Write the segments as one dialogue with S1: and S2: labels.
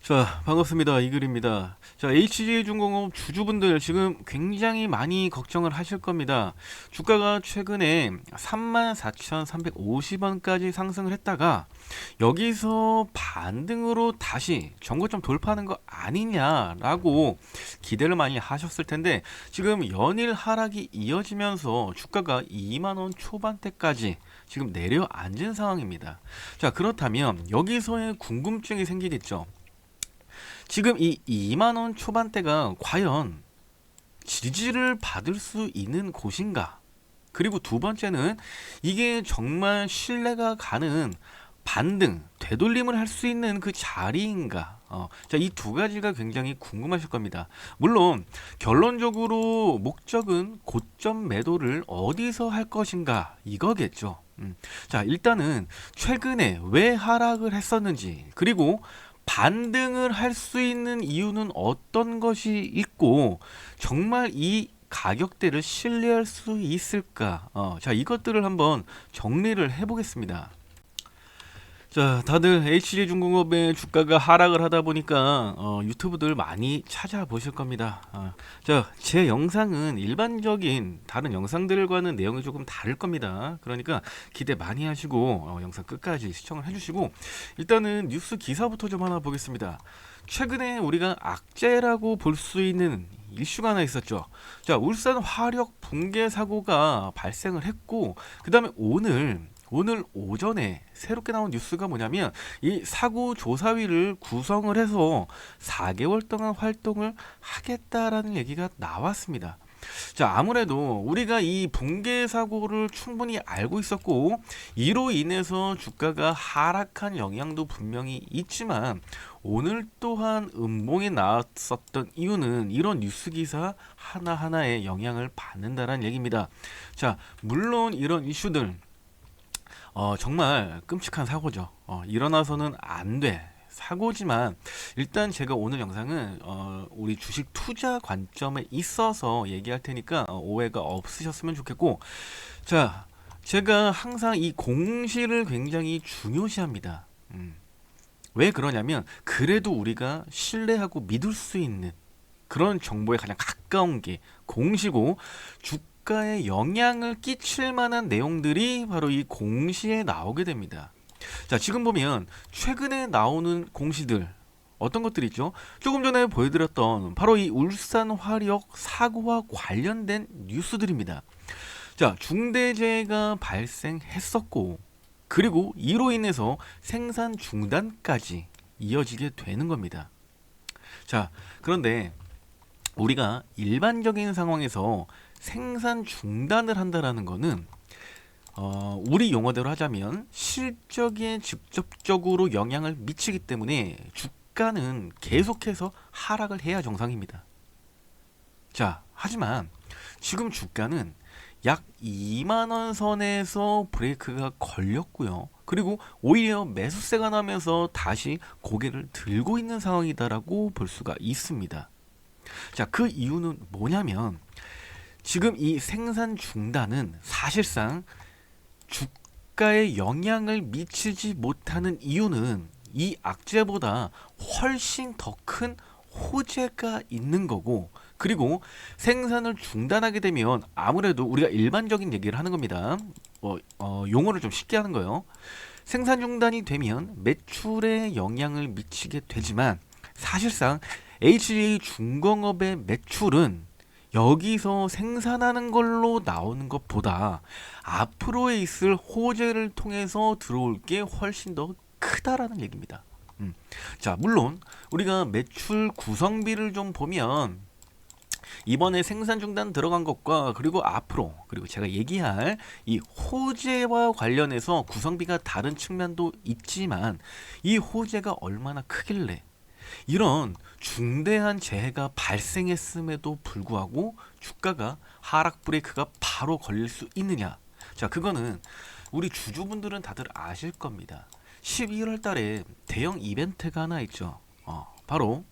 S1: 자, 반갑습니다. 이글입니다. 자, HG중공업 주주분들 지금 굉장히 많이 걱정을 하실 겁니다. 주가가 최근에 34,350원까지 상승을 했다가 여기서 반등으로 다시 전고점 돌파하는 거 아니냐라고 기대를 많이 하셨을 텐데 지금 연일 하락이 이어지면서 주가가 2만원 초반대까지 지금 내려앉은 상황입니다. 자, 그렇다면 여기서의 궁금증이 생기겠죠. 지금 이 2만원 초반대가 과연 지지를 받을 수 있는 곳인가? 그리고 두 번째는 이게 정말 신뢰가 가는 반등, 되돌림을 할 수 있는 그 자리인가? 자, 이 두 가지가 굉장히 궁금하실 겁니다. 물론 결론적으로 목적은 고점 매도를 어디서 할 것인가 이거겠죠. 자, 일단은 최근에 왜 하락을 했었는지, 그리고 반등을 할 수 있는 이유는 어떤 것이 있고 정말 이 가격대를 신뢰할 수 있을까? 자, 이것들을 한번 정리를 해보겠습니다. 자, 다들 HG중공업의 주가가 하락을 하다 보니까 유튜브들 많이 찾아보실 겁니다. 자, 제 영상은 일반적인 다른 영상들과는 내용이 조금 다를 겁니다. 그러니까 기대 많이 하시고 영상 끝까지 시청을 해주시고 일단은 뉴스 기사부터 좀 하나 보겠습니다. 최근에 우리가 악재라고 볼 수 있는 이슈가 하나 있었죠. 자, 울산 화력 붕괴 사고가 발생을 했고 그 다음에 오늘 오전에 새롭게 나온 뉴스가 뭐냐면 이 사고 조사위를 구성을 해서 4개월 동안 활동을 하겠다라는 얘기가 나왔습니다. 자, 아무래도 우리가 이 붕괴 사고를 충분히 알고 있었고 이로 인해서 주가가 하락한 영향도 분명히 있지만 오늘 또한 음봉이 나왔었던 이유는 이런 뉴스 기사 하나하나에 영향을 받는다는 얘기입니다. 자, 물론 이런 이슈들 정말 끔찍한 사고죠. 일어나서는 안 돼. 사고지만 일단 제가 오늘 영상은 우리 주식 투자 관점에 있어서 얘기할 테니까 오해가 없으셨으면 좋겠고, 자, 제가 항상 이 공시를 굉장히 중요시합니다. 왜 그러냐면 그래도 우리가 신뢰하고 믿을 수 있는 그런 정보에 가장 가까운 게 공시고 주가에 영향을 끼칠 만한 내용들이 바로 이 공시에 나오게 됩니다. 자, 지금 보면 최근에 나오는 공시들 어떤 것들이 있죠? 조금 전에 보여드렸던 바로 이 울산 화력 사고와 관련된 뉴스들입니다. 자, 중대재해가 발생했었고 그리고 이로 인해서 생산 중단까지 이어지게 되는 겁니다. 자, 그런데 우리가 일반적인 상황에서 생산 중단을 한다라는 거는 우리 용어대로 하자면 실적에 직접적으로 영향을 미치기 때문에 주가는 계속해서 하락을 해야 정상입니다. 자, 하지만 지금 주가는 약 2만원 선에서 브레이크가 걸렸고요. 그리고 오히려 매수세가 나면서 다시 고개를 들고 있는 상황이다라고 볼 수가 있습니다. 자, 그 이유는 뭐냐면 지금 이 생산 중단은 사실상 주가에 영향을 미치지 못하는 이유는 이 악재보다 훨씬 더 큰 호재가 있는 거고, 그리고 생산을 중단하게 되면 아무래도 우리가 일반적인 얘기를 하는 겁니다. 용어를 좀 쉽게 하는 거예요. 생산 중단이 되면 매출에 영향을 미치게 되지만 사실상 HJ 중공업의 매출은 여기서 생산하는 걸로 나오는 것보다 앞으로에 있을 호재를 통해서 들어올 게 훨씬 더 크다라는 얘기입니다. 자, 물론 우리가 매출 구성비를 좀 보면 이번에 생산 중단 들어간 것과 그리고 앞으로 그리고 제가 얘기할 이 호재와 관련해서 구성비가 다른 측면도 있지만 이 호재가 얼마나 크길래 이런 중대한 재해가 발생했음에도 불구하고 주가가 하락 브레이크가 바로 걸릴 수 있느냐? 자, 그거는 우리 주주분들은 다들 아실 겁니다. 11월 달에 대형 이벤트가 하나 있죠. 바로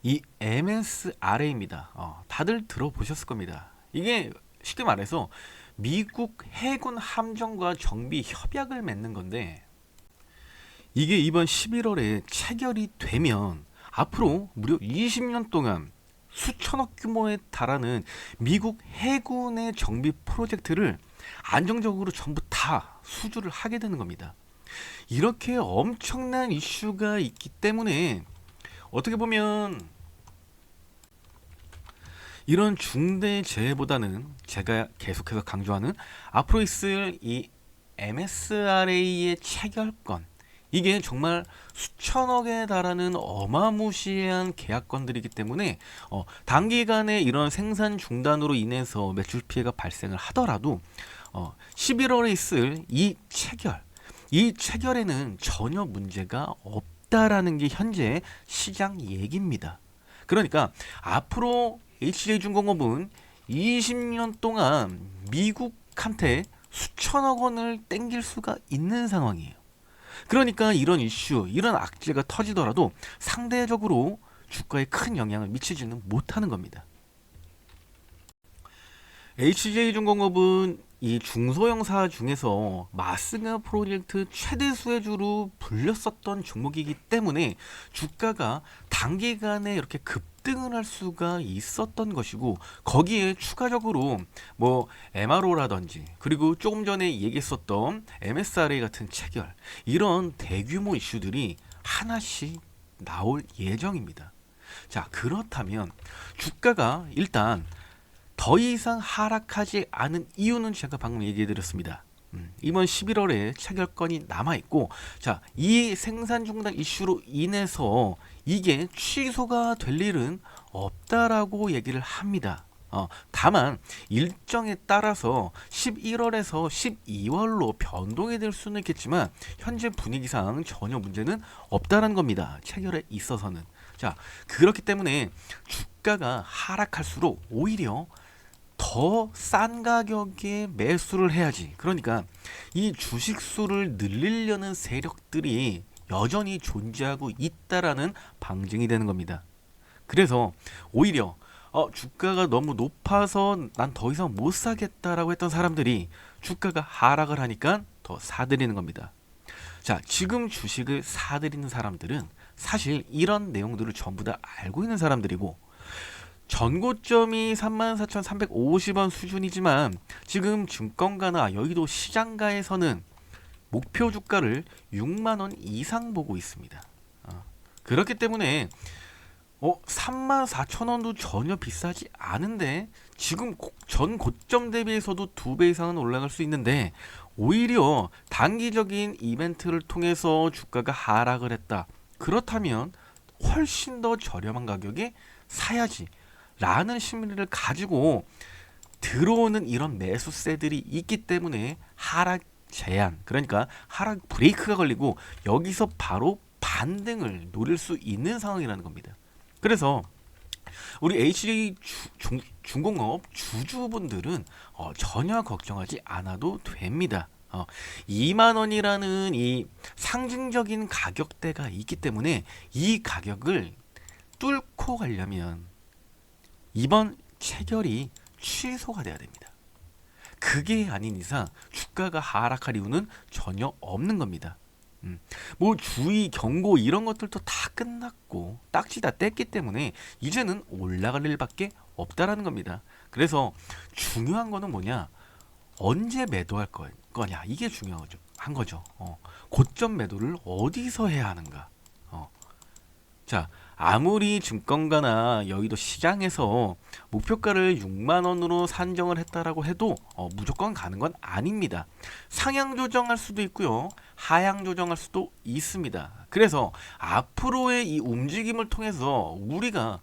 S1: 이 MSRA입니다. 다들 들어보셨을 겁니다. 이게 쉽게 말해서 미국 해군 함정과 정비 협약을 맺는 건데 이게 이번 11월에 체결이 되면 앞으로 무려 20년 동안 수천억 규모에 달하는 미국 해군의 정비 프로젝트를 안정적으로 전부 다 수주를 하게 되는 겁니다. 이렇게 엄청난 이슈가 있기 때문에 어떻게 보면 이런 중대 재해보다는 제가 계속해서 강조하는 앞으로 있을 이 MSRA의 체결권, 이게 정말 수천억에 달하는 어마무시한 계약건들이기 때문에 단기간에 이런 생산 중단으로 인해서 매출 피해가 발생을 하더라도 11월에 있을 이 체결에는 전혀 문제가 없다라는 게 현재 시장 얘기입니다. 그러니까 앞으로 HJ중공업은 20년 동안 미국한테 수천억 원을 땡길 수가 있는 상황이에요. 그러니까 이런 이슈, 이런 악재가 터지더라도 상대적으로 주가에 큰 영향을 미치지는 못하는 겁니다. HJ중공업은 이 중소형사 중에서 마스가 프로젝트 최대 수혜주로 불렸었던 종목이기 때문에 주가가 단기간에 이렇게 급등을 할 수가 있었던 것이고, 거기에 추가적으로 뭐 MRO라든지 그리고 조금 전에 얘기했었던 MSRA 같은 체결, 이런 대규모 이슈들이 하나씩 나올 예정입니다. 자, 그렇다면 주가가 일단 더 이상 하락하지 않은 이유는 제가 방금 얘기해 드렸습니다. 이번 11월에 체결권이 남아있고, 자, 이 생산 중단 이슈로 인해서 이게 취소가 될 일은 없다라고 얘기를 합니다. 다만 일정에 따라서 11월에서 12월로 변동이 될 수는 있겠지만 현재 분위기상 전혀 문제는 없다는 겁니다. 체결에 있어서는. 자, 그렇기 때문에 주가가 하락할수록 오히려 더 싼 가격에 매수를 해야지. 그러니까 이 주식 수를 늘리려는 세력들이 여전히 존재하고 있다라는 방증이 되는 겁니다. 그래서 오히려 주가가 너무 높아서 난 더 이상 못 사겠다라고 했던 사람들이 주가가 하락을 하니까 더 사들이는 겁니다. 자, 지금 주식을 사들이는 사람들은 사실 이런 내용들을 전부 다 알고 있는 사람들이고, 전고점이 34,350원 수준이지만 지금 증권가나 여의도 시장가에서는 목표 주가를 6만원 이상 보고 있습니다. 그렇기 때문에 34,000원도 전혀 비싸지 않은데 지금 전 고점 대비해서도 2배 이상은 올라갈 수 있는데, 오히려 단기적인 이벤트를 통해서 주가가 하락을 했다. 그렇다면 훨씬 더 저렴한 가격에 사야지 라는 심리를 가지고 들어오는 이런 매수세들이 있기 때문에 하락 제한, 그러니까 하락 브레이크가 걸리고 여기서 바로 반등을 노릴 수 있는 상황이라는 겁니다. 그래서 우리 HJ 중공업 주주분들은 전혀 걱정하지 않아도 됩니다. 2만 원이라는 이 상징적인 가격대가 있기 때문에 이 가격을 뚫고 가려면 이번 체결이 취소가 돼야 됩니다. 그게 아닌 이상 주가가 하락할 이유는 전혀 없는 겁니다. 뭐 주의 경고 이런 것들도 다 끝났고 딱지 다 뗐기 때문에 이제는 올라갈 일밖에 없다라는 겁니다. 그래서 중요한 거는 뭐냐, 언제 매도할 거냐, 이게 중요한 거죠. 고점 매도를 어디서 해야 하는가. 자, 아무리 증권가나 여의도 시장에서 목표가를 6만 원으로 산정을 했다라고 해도 무조건 가는 건 아닙니다. 상향 조정할 수도 있고요, 하향 조정할 수도 있습니다. 그래서 앞으로의 이 움직임을 통해서 우리가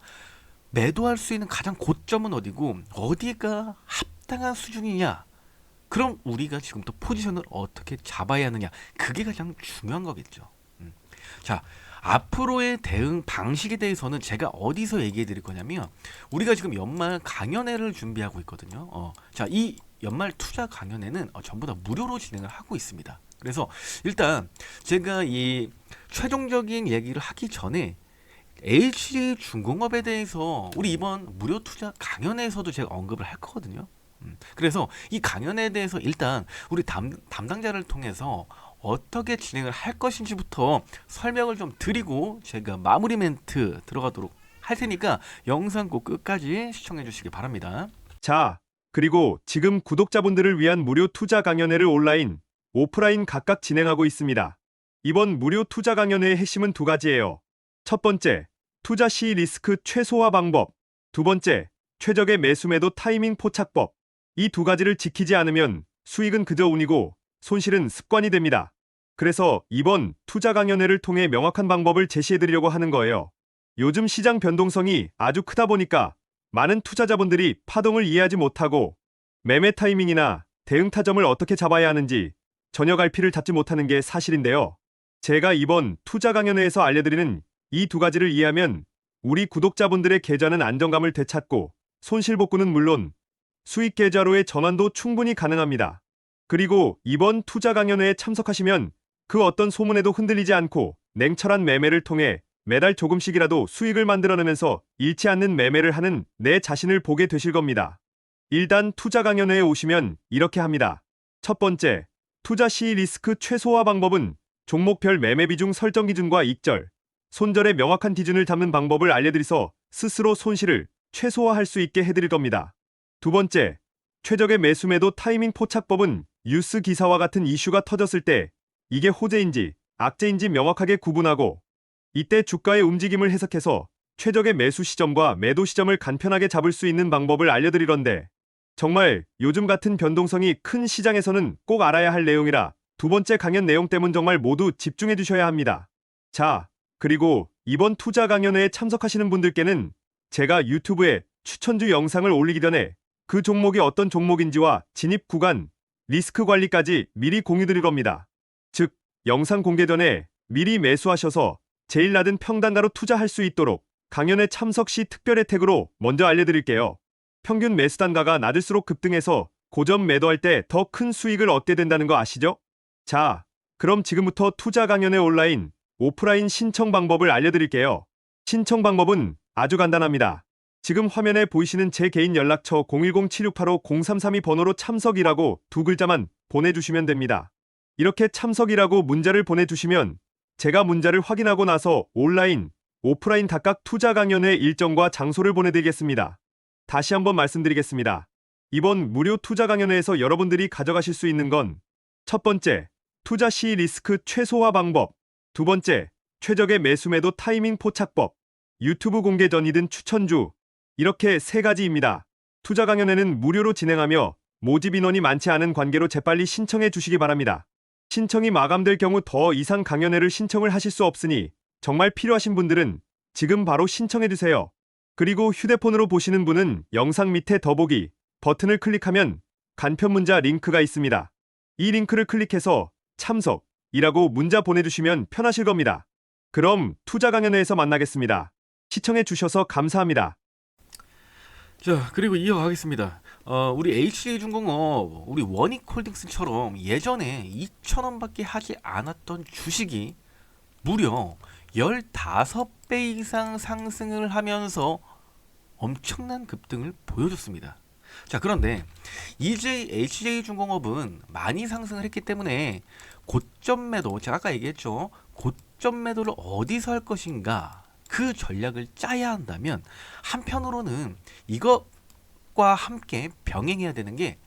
S1: 매도할 수 있는 가장 고점은 어디고 어디가 합당한 수준이냐, 그럼 우리가 지금부터 포지션을 어떻게 잡아야 하느냐, 그게 가장 중요한 거겠죠. 자, 앞으로의 대응 방식에 대해서는 제가 어디서 얘기해 드릴 거냐면, 우리가 지금 연말 강연회를 준비하고 있거든요. 자, 이 연말 투자 강연회는 전부 다 무료로 진행을 하고 있습니다. 그래서 일단 제가 이 최종적인 얘기를 하기 전에 HJ중공업에 대해서 우리 이번 무료 투자 강연회에서도 제가 언급을 할 거거든요. 그래서 이 강연에 대해서 일단 우리 담당자를 통해서 어떻게 진행을 할 것인지부터 설명을 좀 드리고 제가 마무리 멘트 들어가도록 할 테니까 영상 꼭 끝까지 시청해 주시기 바랍니다.
S2: 자, 그리고 지금 구독자분들을 위한 무료 투자 강연회를 온라인, 오프라인 각각 진행하고 있습니다. 이번 무료 투자 강연회의 핵심은 두 가지예요. 첫 번째, 투자 시 리스크 최소화 방법. 두 번째, 최적의 매수 매도 타이밍 포착법. 이 두 가지를 지키지 않으면 수익은 그저 운이고 손실은 습관이 됩니다. 그래서 이번 투자 강연회를 통해 명확한 방법을 제시해드리려고 하는 거예요. 요즘 시장 변동성이 아주 크다 보니까 많은 투자자분들이 파동을 이해하지 못하고 매매 타이밍이나 대응 타점을 어떻게 잡아야 하는지 전혀 갈피를 잡지 못하는 게 사실인데요. 제가 이번 투자 강연회에서 알려드리는 이 두 가지를 이해하면 우리 구독자분들의 계좌는 안정감을 되찾고 손실 복구는 물론 수익 계좌로의 전환도 충분히 가능합니다. 그리고 이번 투자 강연회에 참석하시면 그 어떤 소문에도 흔들리지 않고 냉철한 매매를 통해 매달 조금씩이라도 수익을 만들어내면서 잃지 않는 매매를 하는 내 자신을 보게 되실 겁니다. 일단 투자 강연회에 오시면 이렇게 합니다. 첫 번째, 투자 시 리스크 최소화 방법은 종목별 매매 비중 설정 기준과 익절, 손절의 명확한 기준을 잡는 방법을 알려드려서 스스로 손실을 최소화할 수 있게 해드릴 겁니다. 두 번째, 최적의 매수 매도 타이밍 포착법은 뉴스 기사와 같은 이슈가 터졌을 때 이게 호재인지 악재인지 명확하게 구분하고 이때 주가의 움직임을 해석해서 최적의 매수 시점과 매도 시점을 간편하게 잡을 수 있는 방법을 알려드리던데 정말 요즘 같은 변동성이 큰 시장에서는 꼭 알아야 할 내용이라 두 번째 강연 내용 때문 정말 모두 집중해 주셔야 합니다. 자, 그리고 이번 투자 강연회에 참석하시는 분들께는 제가 유튜브에 추천주 영상을 올리기 전에 그 종목이 어떤 종목인지와 진입 구간, 리스크 관리까지 미리 공유드릴 겁니다. 즉, 영상 공개 전에 미리 매수하셔서 제일 낮은 평단가로 투자할 수 있도록 강연에 참석 시 특별 혜택으로 먼저 알려드릴게요. 평균 매수 단가가 낮을수록 급등해서 고점 매도할 때 더 큰 수익을 얻게 된다는 거 아시죠? 자, 그럼 지금부터 투자 강연회 온라인, 오프라인 신청 방법을 알려드릴게요. 신청 방법은 아주 간단합니다. 지금 화면에 보이시는 제 개인 연락처 010-768-0332 번호로 참석이라고 두 글자만 보내주시면 됩니다. 이렇게 참석이라고 문자를 보내주시면 제가 문자를 확인하고 나서 온라인, 오프라인 각각 투자 강연회 일정과 장소를 보내드리겠습니다. 다시 한번 말씀드리겠습니다. 이번 무료 투자 강연회에서 여러분들이 가져가실 수 있는 건 첫 번째, 투자 시 리스크 최소화 방법. 두 번째, 최적의 매수 매도 타이밍 포착법. 유튜브 공개 전이든 추천주. 이렇게 세 가지입니다. 투자 강연회는 무료로 진행하며 모집 인원이 많지 않은 관계로 재빨리 신청해 주시기 바랍니다. 신청이 마감될 경우 더 이상 강연회를 신청을 하실 수 없으니 정말 필요하신 분들은 지금 바로 신청해 주세요. 그리고 휴대폰으로 보시는 분은 영상 밑에 더보기 버튼을 클릭하면 간편 문자 링크가 있습니다. 이 링크를 클릭해서 참석이라고 문자 보내주시면 편하실 겁니다. 그럼 투자 강연회에서 만나겠습니다. 시청해 주셔서 감사합니다.
S1: 자, 그리고 이어가겠습니다. 우리 HJ중공업, 우리 원익홀딩스처럼 예전에 2,000원밖에 하지 않았던 주식이 무려 15배 이상 상승을 하면서 엄청난 급등을 보여줬습니다. 자, 그런데 이제 HJ중공업은 많이 상승을 했기 때문에 고점 매도, 제가 아까 얘기했죠. 고점 매도를 어디서 할 것인가, 그 전략을 짜야 한다면 한편으로는 이것과 함께 병행해야 되는 게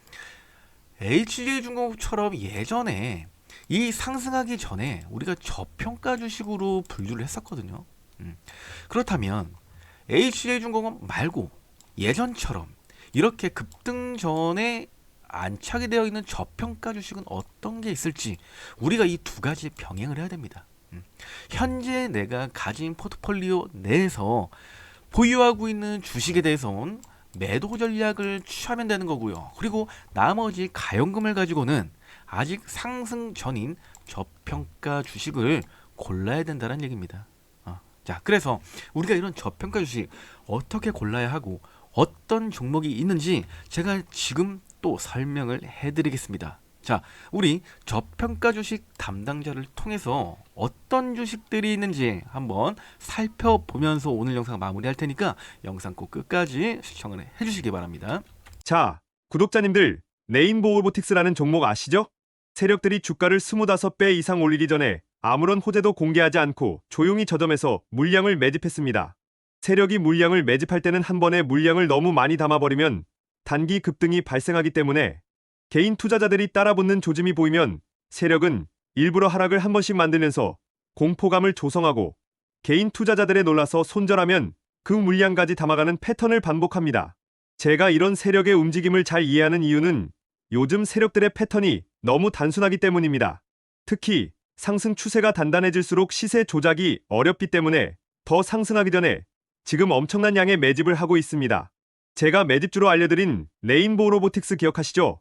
S1: HJ중공업처럼 예전에 이 상승하기 전에 우리가 저평가 주식으로 분류를 했었거든요. 그렇다면 HJ중공업 말고 예전처럼 이렇게 급등 전에 안착이 되어 있는 저평가 주식은 어떤 게 있을지 우리가 이 두 가지 병행을 해야 됩니다. 현재 내가 가진 포트폴리오 내에서 보유하고 있는 주식에 대해서는 매도 전략을 취하면 되는 거고요. 그리고 나머지 가용금을 가지고는 아직 상승 전인 저평가 주식을 골라야 된다는 얘기입니다. 자, 그래서 우리가 이런 저평가 주식 어떻게 골라야 하고 어떤 종목이 있는지 제가 지금 또 설명을 해드리겠습니다. 자, 우리 저평가 주식 담당자를 통해서 어떤 주식들이 있는지 한번 살펴보면서 오늘 영상 마무리할 테니까 영상 꼭 끝까지 시청을 해주시기 바랍니다.
S2: 자, 구독자님들, 레인보우 로보틱스라는 종목 아시죠? 세력들이 주가를 25배 이상 올리기 전에 아무런 호재도 공개하지 않고 조용히 저점에서 물량을 매집했습니다. 세력이 물량을 매집할 때는 한 번에 물량을 너무 많이 담아버리면 단기 급등이 발생하기 때문에 개인 투자자들이 따라붙는 조짐이 보이면 세력은 일부러 하락을 한 번씩 만들면서 공포감을 조성하고 개인 투자자들에 놀라서 손절하면 그 물량까지 담아가는 패턴을 반복합니다. 제가 이런 세력의 움직임을 잘 이해하는 이유는 요즘 세력들의 패턴이 너무 단순하기 때문입니다. 특히 상승 추세가 단단해질수록 시세 조작이 어렵기 때문에 더 상승하기 전에 지금 엄청난 양의 매집을 하고 있습니다. 제가 매집주로 알려드린 레인보우 로보틱스 기억하시죠?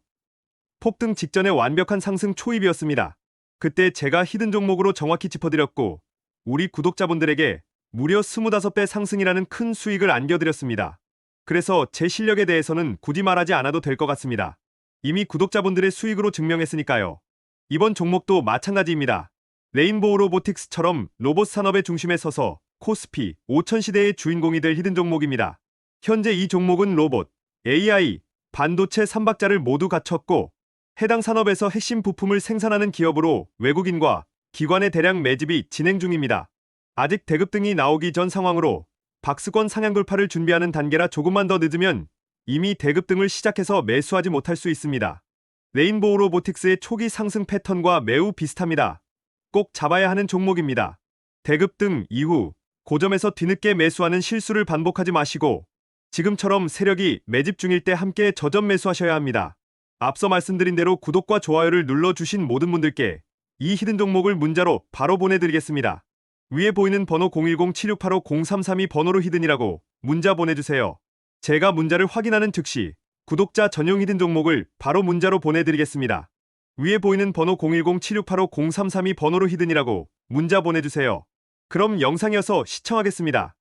S2: 폭등 직전의 완벽한 상승 초입이었습니다. 그때 제가 히든 종목으로 정확히 짚어드렸고 우리 구독자분들에게 무려 25배 상승이라는 큰 수익을 안겨드렸습니다. 그래서 제 실력에 대해서는 굳이 말하지 않아도 될 것 같습니다. 이미 구독자분들의 수익으로 증명했으니까요. 이번 종목도 마찬가지입니다. 레인보우 로보틱스처럼 로봇 산업의 중심에 서서 코스피 5000 시대의 주인공이 될 히든 종목입니다. 현재 이 종목은 로봇, AI, 반도체 3박자를 모두 갖췄고 해당 산업에서 핵심 부품을 생산하는 기업으로 외국인과 기관의 대량 매집이 진행 중입니다. 아직 대급등이 나오기 전 상황으로 박스권 상향 돌파를 준비하는 단계라 조금만 더 늦으면 이미 대급등을 시작해서 매수하지 못할 수 있습니다. 레인보우 로보틱스의 초기 상승 패턴과 매우 비슷합니다. 꼭 잡아야 하는 종목입니다. 대급등 이후 고점에서 뒤늦게 매수하는 실수를 반복하지 마시고 지금처럼 세력이 매집 중일 때 함께 저점 매수하셔야 합니다. 앞서 말씀드린 대로 구독과 좋아요를 눌러주신 모든 분들께 이 히든 종목을 문자로 바로 보내드리겠습니다. 위에 보이는 번호 010-7685-0332 번호로 히든이라고 문자 보내주세요. 제가 문자를 확인하는 즉시 구독자 전용 히든 종목을 바로 문자로 보내드리겠습니다. 위에 보이는 번호 010-7685-0332 번호로 히든이라고 문자 보내주세요. 그럼 영상이어서 시청하겠습니다.